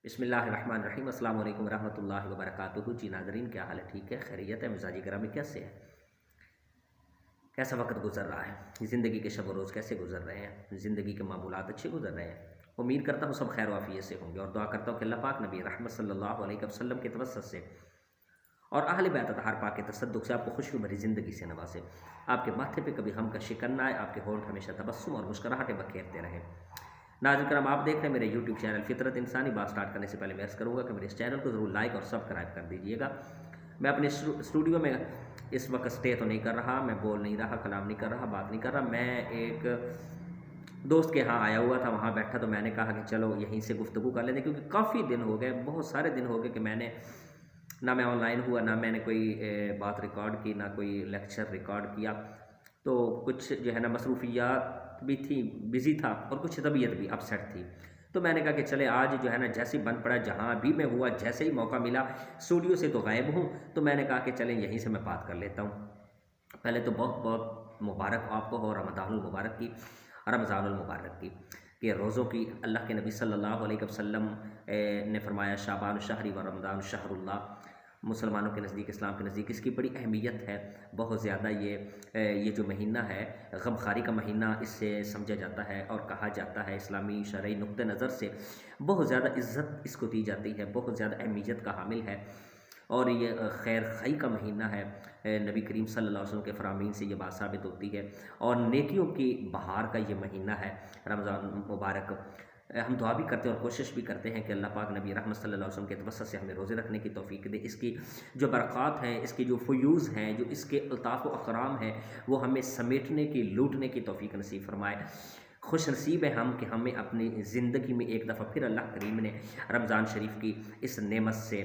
بسم اللہ الرحمن الرحیم۔ السلام علیکم ورحمۃ اللہ وبرکاتہ۔ جی ناظرین، کیا حال ہے؟ ٹھیک ہے، خیریت ہے؟ مزاجی گرامی کیسے ہے؟ کیسا وقت گزر رہا ہے؟ زندگی کے شب و روز کیسے گزر رہے ہیں؟ زندگی کے معمولات اچھے گزر رہے ہیں؟ امید کرتا ہوں سب خیر و عافیت سے ہوں گے، اور دعا کرتا ہوں کہ اللہ پاک نبی رحمت صلی اللہ علیہ وسلم کے توسط سے اور اہل بیت اطہار پاک کے تصدق سے آپ کو خوشی بھری زندگی سے نوازے، آپ کے ماتھے پہ کبھی غم کا شکن نہ آئے، آپ کے ہونٹ ہمیشہ تبسم اور مسکراہٹیں بکھیرتے رہیں۔ ناظرین کرام، آپ دیکھ رہے ہیں میرے یوٹیوب چینل فطرت انسانی۔ بات سٹارٹ کرنے سے پہلے میں عرض کروں گا کہ میرے اس چینل کو ضرور لائک اور سبسکرائب کر دیجیے گا۔ میں اپنے اسٹوڈیو میں اس وقت اسٹے تو نہیں کر رہا، میں بول نہیں رہا، کلام نہیں کر رہا، بات نہیں کر رہا، میں ایک دوست کے ہاں آیا ہوا تھا، وہاں بیٹھا تو میں نے کہا کہ چلو یہیں سے گفتگو کر لیتے، کیونکہ کافی دن ہو گئے، بہت سارے دن ہو گئے کہ میں آن لائن ہوا، نہ میں نے کوئی بات ریکارڈ کی، نہ کوئی لیکچر ریکارڈ کیا۔ تو کچھ جو ہے نا مصروفیات بھی تھی، بزی تھا، اور کچھ طبیعت بھی اپسیٹ تھی۔ تو میں نے کہا کہ چلے آج جو ہے نا جیسے ہی بن پڑا، جہاں بھی میں ہوا، جیسے ہی موقع ملا، اسٹوڈیو سے تو غائب ہوں، تو میں نے کہا کہ چلیں یہیں سے میں بات کر لیتا ہوں۔ پہلے تو بہت بہت مبارک ہو آپ کو، اور رمضان المبارک کی، رمضان المبارک کی، کہ روزوں کی اللہ کے نبی صلی اللہ علیہ وسلم نے فرمایا شعبان الشہر و رمضان شہر اللہ۔ مسلمانوں کے نزدیک، اسلام کے نزدیک اس کی بڑی اہمیت ہے، بہت زیادہ۔ یہ جو مہینہ ہے غمخواری کا مہینہ اس سے سمجھا جاتا ہے، اور کہا جاتا ہے اسلامی شرعی نقطہ نظر سے بہت زیادہ عزت اس کو دی جاتی ہے، بہت زیادہ اہمیت کا حامل ہے، اور یہ خیر خائی کا مہینہ ہے۔ نبی کریم صلی اللہ علیہ وسلم کے فرامین سے یہ بات ثابت ہوتی ہے، اور نیکیوں کی بہار کا یہ مہینہ ہے رمضان مبارک۔ ہم دعا بھی کرتے ہیں اور کوشش بھی کرتے ہیں کہ اللہ پاک نبی رحمت صلی اللہ علیہ وسلم کے توسط سے ہمیں روزے رکھنے کی توفیق دے، اس کی جو برکات ہیں، اس کی جو فیوز ہیں، جو اس کے الطاف و اکرام ہیں، وہ ہمیں سمیٹنے کی، لوٹنے کی توفیق نصیب فرمائے۔ خوش نصیب ہے ہم کہ ہمیں اپنی زندگی میں ایک دفعہ پھر اللہ کریم نے رمضان شریف کی اس نعمت سے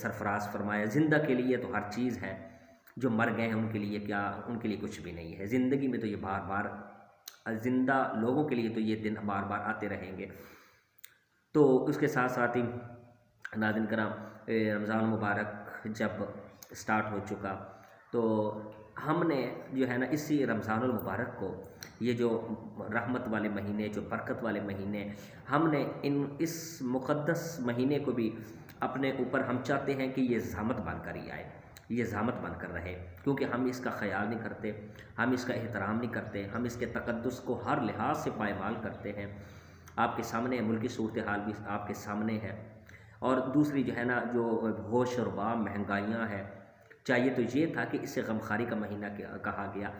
سرفراز فرمایا۔ زندہ کے لیے تو ہر چیز ہے، جو مر گئے ہیں ان کے لیے کیا؟ ان کے لیے کچھ بھی نہیں ہے۔ زندگی میں تو یہ بار بار، زندہ لوگوں کے لیے تو یہ دن بار بار آتے رہیں گے۔ تو اس کے ساتھ ساتھ ہی ناظرین کرام، رمضان مبارک جب سٹارٹ ہو چکا، تو ہم نے جو ہے نا اسی رمضان المبارک کو، یہ جو رحمت والے مہینے، جو برکت والے مہینے، ہم نے اس مقدس مہینے کو بھی اپنے اوپر، ہم چاہتے ہیں کہ یہ زحمت بن کر ہی آئے، یہ زحمت بن کر رہے، کیونکہ ہم اس کا خیال نہیں کرتے، ہم اس کا احترام نہیں کرتے، ہم اس کے تقدس کو ہر لحاظ سے پائمال کرتے ہیں۔ آپ کے سامنے ملکی صورتحال بھی آپ کے سامنے ہے، اور دوسری جو ہے نا جو ہوش و ربا، مہنگائیاں ہیں۔ چاہیے تو یہ تھا کہ اسے غمخواری کا مہینہ کہا گیا،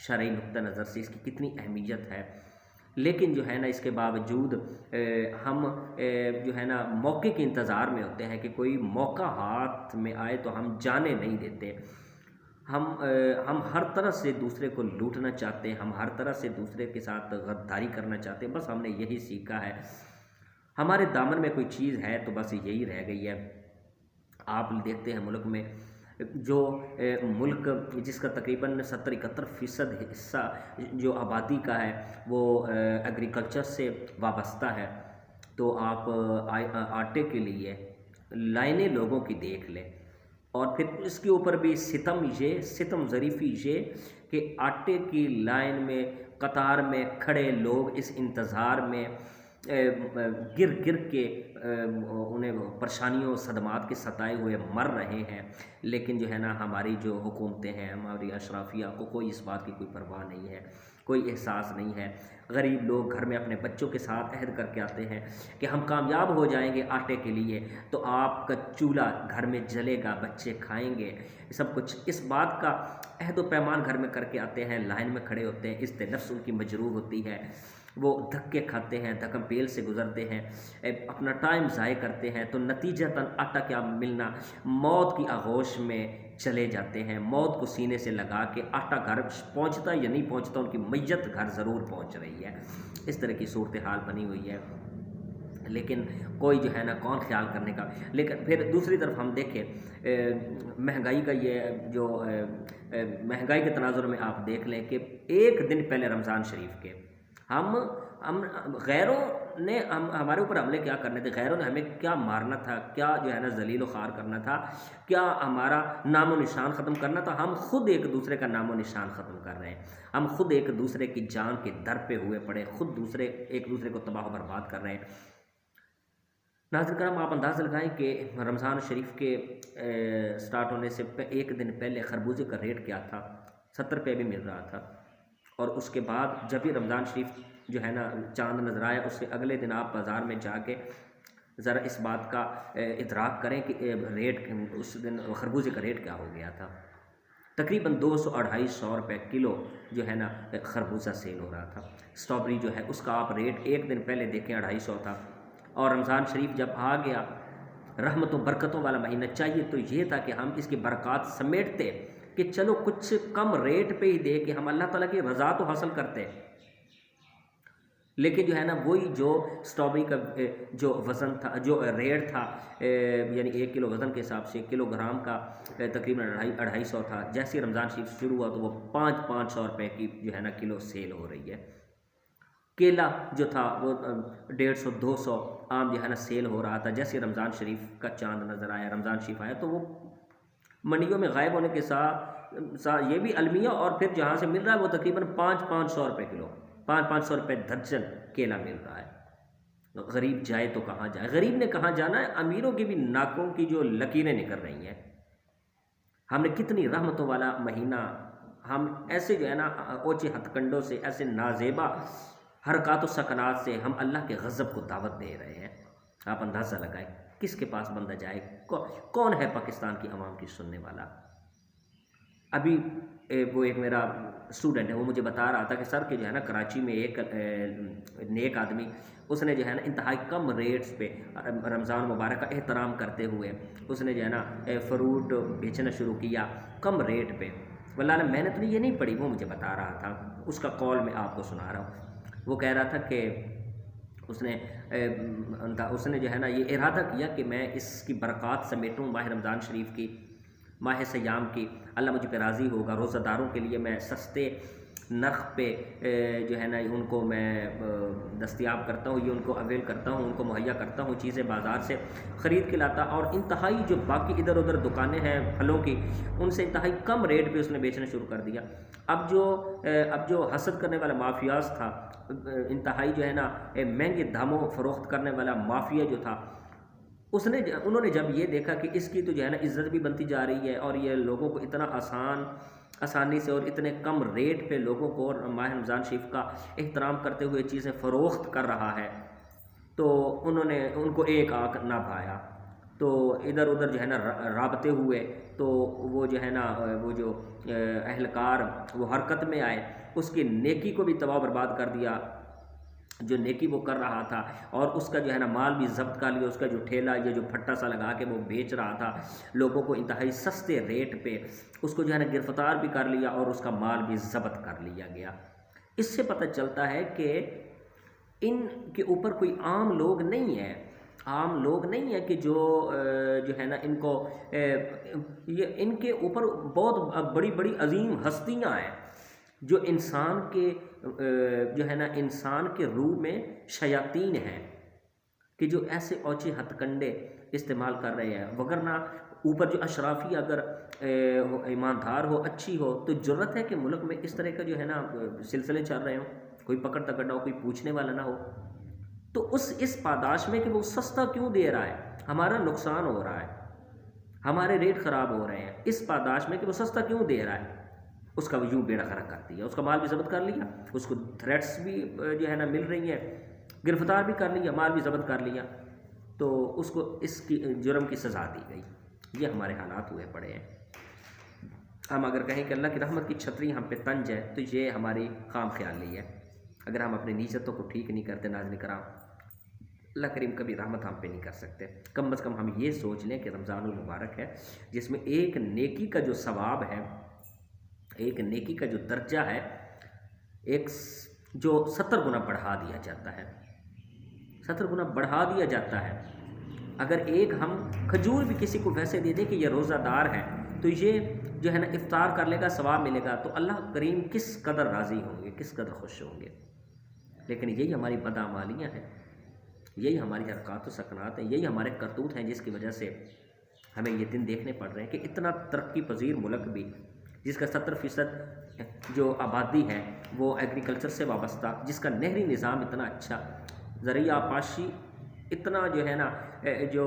شرعی نقطہ نظر سے اس کی کتنی اہمیت ہے، لیکن جو ہے نا اس کے باوجود ہم جو ہے نا موقع کے انتظار میں ہوتے ہیں کہ کوئی موقع ہاتھ میں آئے تو ہم جانے نہیں دیتے۔ ہم ہر طرح سے دوسرے کو لوٹنا چاہتے ہیں، ہم ہر طرح سے دوسرے کے ساتھ غداری کرنا چاہتے ہیں۔ بس ہم نے یہی سیکھا ہے، ہمارے دامن میں کوئی چیز ہے تو بس یہی رہ گئی ہے۔ آپ دیکھتے ہیں ملک میں جو ملک جس کا تقریباً 70-71% حصہ جو آبادی کا ہے وہ ایگریکلچر سے وابستہ ہے، تو آپ آٹے کے لیے لائنیں لوگوں کی دیکھ لیں، اور پھر اس کے اوپر بھی ستم ظریفی یہ کہ آٹے کی لائن میں، قطار میں کھڑے لوگ اس انتظار میں گر گر کے انہیں پریشانیوں، صدمات کے ستائے ہوئے مر رہے ہیں، لیکن جو ہے نا ہماری جو حکومتیں ہیں، ہماری اشرافیہ کو کوئی اس بات کی کوئی پرواہ نہیں ہے، کوئی احساس نہیں ہے۔ غریب لوگ گھر میں اپنے بچوں کے ساتھ عہد کر کے آتے ہیں کہ ہم کامیاب ہو جائیں گے آٹے کے لیے تو آپ کا چولہا گھر میں جلے گا، بچے کھائیں گے، سب کچھ اس بات کا عہد و پیمان گھر میں کر کے آتے ہیں، لائن میں کھڑے ہوتے ہیں، است نفس ان کی مجروح ہوتی ہے، وہ دھکے کھاتے ہیں، دھکم پیل سے گزرتے ہیں، اپنا ٹائم ضائع کرتے ہیں، تو نتیجتاً آٹا کیا ملنا، موت کی آغوش میں چلے جاتے ہیں، موت کو سینے سے لگا کے آٹا گھر پہنچتا یا نہیں پہنچتا، ان کی میت گھر ضرور پہنچ رہی ہے۔ اس طرح کی صورتحال بنی ہوئی ہے، لیکن کوئی جو ہے نا کون خیال کرنے کا۔ لیکن پھر دوسری طرف ہم دیکھیں مہنگائی کا، یہ جو مہنگائی کے تناظر میں آپ دیکھ لیں کہ ایک دن پہلے رمضان شریف کے ہم غیروں نے ہمارے اوپر حملے کیا کرنے تھے، غیروں نے ہمیں کیا مارنا تھا، کیا جو ہے نا ذلیل و خوار کرنا تھا، کیا ہمارا نام و نشان ختم کرنا تھا، ہم خود ایک دوسرے کا نام و نشان ختم کر رہے ہیں، ہم خود ایک دوسرے کی جان کے در پہ ہوئے پڑے، خود ایک دوسرے کو تباہ و برباد کر رہے ہیں۔ ناظرین کرام، آپ اندازہ لگائیں کہ رمضان شریف کے سٹارٹ ہونے سے ایک دن پہلے خربوزے کا ریٹ کیا تھا، 70 روپے بھی مل رہا تھا، اور اس کے بعد جب بھی رمضان شریف جو ہے نا چاند نظر آیا، اس سے اگلے دن آپ بازار میں جا کے ذرا اس بات کا ادراک کریں کہ ریٹ اس دن خربوزے کا ریٹ کیا ہو گیا تھا۔ تقریباً 200-250 روپے کلو جو ہے نا خربوزہ سیل ہو رہا تھا۔ اسٹرابری جو ہے اس کا آپ ریٹ ایک دن پہلے دیکھیں 250 تھا، اور رمضان شریف جب آ گیا، رحمتوں برکتوں والا مہینہ، چاہیے تو یہ تھا کہ ہم اس کی برکات سمیٹتے کہ چلو کچھ کم ریٹ پہ ہی دے کہ ہم اللہ تعالیٰ کی رضا تو حاصل کرتے، لیکن جو ہے نا وہی جو اسٹرابری کا جو وزن تھا، جو ریٹ تھا، یعنی 1 کلو وزن کے حساب سے 1 کلو گرام کا تقریباً 250 تھا، جیسے ہی رمضان شریف شروع ہوا تو وہ 500 روپے کی جو ہے نا کلو سیل ہو رہی ہے۔ کیلا جو تھا وہ 150-200 عام جو ہے نا سیل ہو رہا تھا۔ جیسے رمضان شریف کا چاند نظر آیا، رمضان شریف آیا، تو وہ منڈیوں میں غائب ہونے کے ساتھ یہ بھی المیہ، اور پھر جہاں سے مل رہا ہے وہ تقریباً 500 روپے کلو، 500 روپے درجن کیلا مل رہا ہے۔ غریب جائے تو کہاں جائے؟ غریب نے کہاں جانا ہے؟ امیروں کی بھی ناکوں کی جو لکیریں نکل رہی ہیں۔ ہم نے کتنی رحمتوں والا مہینہ، ہم ایسے جو ہے نا اوچے ہتھ کنڈوں سے، ایسے نازیبا حرکات و سکنات سے ہم اللہ کے غضب کو دعوت دے رہے ہیں۔ آپ اندازہ لگائیں کس کے پاس بندہ جائے؟ کون ہے پاکستان کی عوام کی سننے والا؟ ابھی وہ ایک میرا اسٹوڈنٹ ہے، وہ مجھے بتا رہا تھا کہ سر کہ جو ہے نا کراچی میں ایک نیک آدمی، اس نے جو ہے نا انتہائی کم ریٹس پہ رمضان مبارک کا احترام کرتے ہوئے اس نے جو ہے نا فروٹ بیچنا شروع کیا کم ریٹ پہ۔ واللہ میں نے تو یہ نہیں پڑھی، وہ مجھے بتا رہا تھا، اس کا کال میں آپ کو سنا رہا ہوں۔ وہ کہہ رہا تھا کہ اس نے جو ہے نا یہ ارادہ کیا کہ میں اس کی برکات سمیٹوں، ماہ رمضان شریف کی، ماہ سیام کی، اللہ مجھ پہ راضی ہوگا، روزہ داروں کے لیے میں سستے نرخ پہ جو ہے نا ان کو میں دستیاب کرتا ہوں، یہ ان کو اویل کرتا ہوں، ان کو مہیا کرتا ہوں، چیزیں بازار سے خرید کے لاتا، اور انتہائی جو باقی ادھر ادھر دکانیں ہیں پھلوں کی، ان سے انتہائی کم ریٹ پہ اس نے بیچنا شروع کر دیا۔ اب جو حسد کرنے والا مافیاز تھا، انتہائی جو ہے نا مہنگے داموں فروخت کرنے والا مافیا جو تھا، انہوں نے جب یہ دیکھا کہ اس کی تو جو ہے نا عزت بھی بنتی جا رہی ہے، اور یہ لوگوں کو اتنا آسانی سے اور اتنے کم ریٹ پہ لوگوں کو ماہ رمضان شریف کا احترام کرتے ہوئے چیزیں فروخت کر رہا ہے، تو ان کو ایک آنکھ نہ بھایا، تو ادھر ادھر جو ہے نا رابطے ہوئے، تو وہ جو ہے نا وہ جو اہلکار وہ حرکت میں آئے، اس کی نیکی کو بھی تباہ برباد کر دیا جو نیکی وہ کر رہا تھا، اور اس کا جو ہے نا مال بھی ضبط کر لیا، اس کا جو ٹھیلا یا جو پھٹا سا لگا کے وہ بیچ رہا تھا لوگوں کو انتہائی سستے ریٹ پہ، اس کو جو ہے نا گرفتار بھی کر لیا اور اس کا مال بھی ضبط کر لیا گیا۔ اس سے پتہ چلتا ہے کہ ان کے اوپر کوئی عام لوگ نہیں ہے، عام لوگ نہیں ہے کہ جو ہے نا ان کو ان کے اوپر بہت بڑی بڑی عظیم ہستیاں ہیں جو انسان کے جو ہے نا انسان کے روح میں شیاطین ہیں، کہ جو ایسے اوچے ہتھ کنڈے استعمال کر رہے ہیں، وگرنہ اوپر جو اشرافی اگر ایماندار ہو، اچھی ہو، تو جرت ہے کہ ملک میں اس طرح کا جو ہے نا سلسلے چل رہے ہوں، کوئی پکڑ تکڑ نہ ہو، کوئی پوچھنے والا نہ ہو، تو اس پاداش میں کہ وہ سستا کیوں دے رہا ہے، ہمارا نقصان ہو رہا ہے، ہمارے ریٹ خراب ہو رہے ہیں، اس پاداش میں کہ وہ سستا کیوں دے رہا ہے، اس کا یوں بیڑا غرق کر دیا، اس کا مال بھی ضبط کر لیا، اس کو تھریٹس بھی جو ہے نا مل رہی ہیں، گرفتار بھی کر لیا، مال بھی ضبط کر لیا، تو اس کو اس کی جرم کی سزا دی گئی۔ یہ ہمارے حالات ہوئے پڑے ہیں۔ ہم اگر کہیں کہ اللہ کی رحمت کی چھتری ہم پہ تنج ہے، تو یہ ہماری خام خیالی ہے۔ اگر ہم اپنی نیتوں کو ٹھیک نہیں کرتے ناظرین کرام، اللہ کریم کبھی رحمت ہم پہ نہیں کر سکتے۔ کم از کم ہم یہ سوچ لیں کہ رمضان المبارک ہے، جس میں ایک نیکی کا جو ثواب ہے، ایک نیکی کا جو درجہ ہے، ایک جو 70 گنا بڑھا دیا جاتا ہے، 70 گنا بڑھا دیا جاتا ہے۔ اگر ایک ہم کھجور بھی کسی کو ویسے دے دیں کہ یہ روزہ دار ہے، تو یہ جو ہے نا افطار کر لے گا، ثواب ملے گا، تو اللہ کریم کس قدر راضی ہوں گے، کس قدر خوش ہوں گے۔ لیکن یہی ہماری بدعمالیاں ہیں، یہی ہماری حرکات و سکنات ہیں، یہی ہمارے کرتوت ہیں، جس کی وجہ سے ہمیں یہ دن دیکھنے پڑ رہے ہیں کہ اتنا ترقی پذیر ملک بھی، جس کا 70% جو آبادی ہے وہ ایگریکلچر سے وابستہ، جس کا نہری نظام اتنا اچھا، ذریعہ پاشی اتنا جو ہے نا جو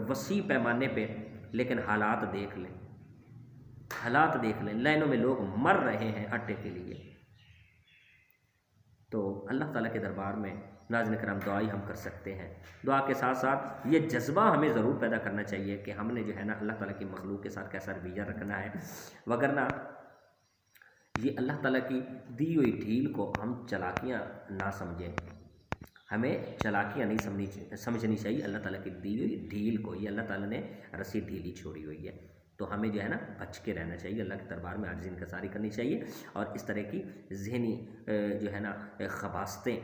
وسیع پیمانے پہ، لیکن حالات دیکھ لیں، حالات دیکھ لیں، لائنوں میں لوگ مر رہے ہیں آٹے کے لیے۔ تو اللہ تعالیٰ کے دربار میں ناظرین کرام دعائی ہم کر سکتے ہیں، دعا کے ساتھ ساتھ یہ جذبہ ہمیں ضرور پیدا کرنا چاہیے کہ ہم نے جو ہے نا اللہ تعالیٰ کی مخلوق کے ساتھ کیسا رویہ رکھنا ہے، وگرنہ یہ اللہ تعالیٰ کی دی ہوئی ڈھیل کو ہم چالاکیاں نہ سمجھیں، ہمیں چالاکیاں نہیں سمجھنی چاہیے اللہ تعالیٰ کی دی ہوئی ڈھیل کو۔ یہ اللہ تعالیٰ نے رسی ڈھیلی چھوڑی ہوئی ہے، تو ہمیں جو ہے نا بچ کے رہنا چاہیے، اللہ کے دربار میں عاجزی انکساری کرنی چاہیے، اور اس طرح کی ذہنی جو ہے نا خباستیں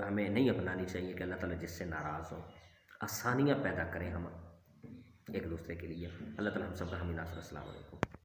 ہمیں نہیں اپنانی چاہیے کہ اللہ تعالیٰ جس سے ناراض ہوں۔ آسانیاں پیدا کریں ہم ایک دوسرے کے لیے۔ اللہ تعالیٰ ہم سب کا حامی ناصر۔ السلام علیکم۔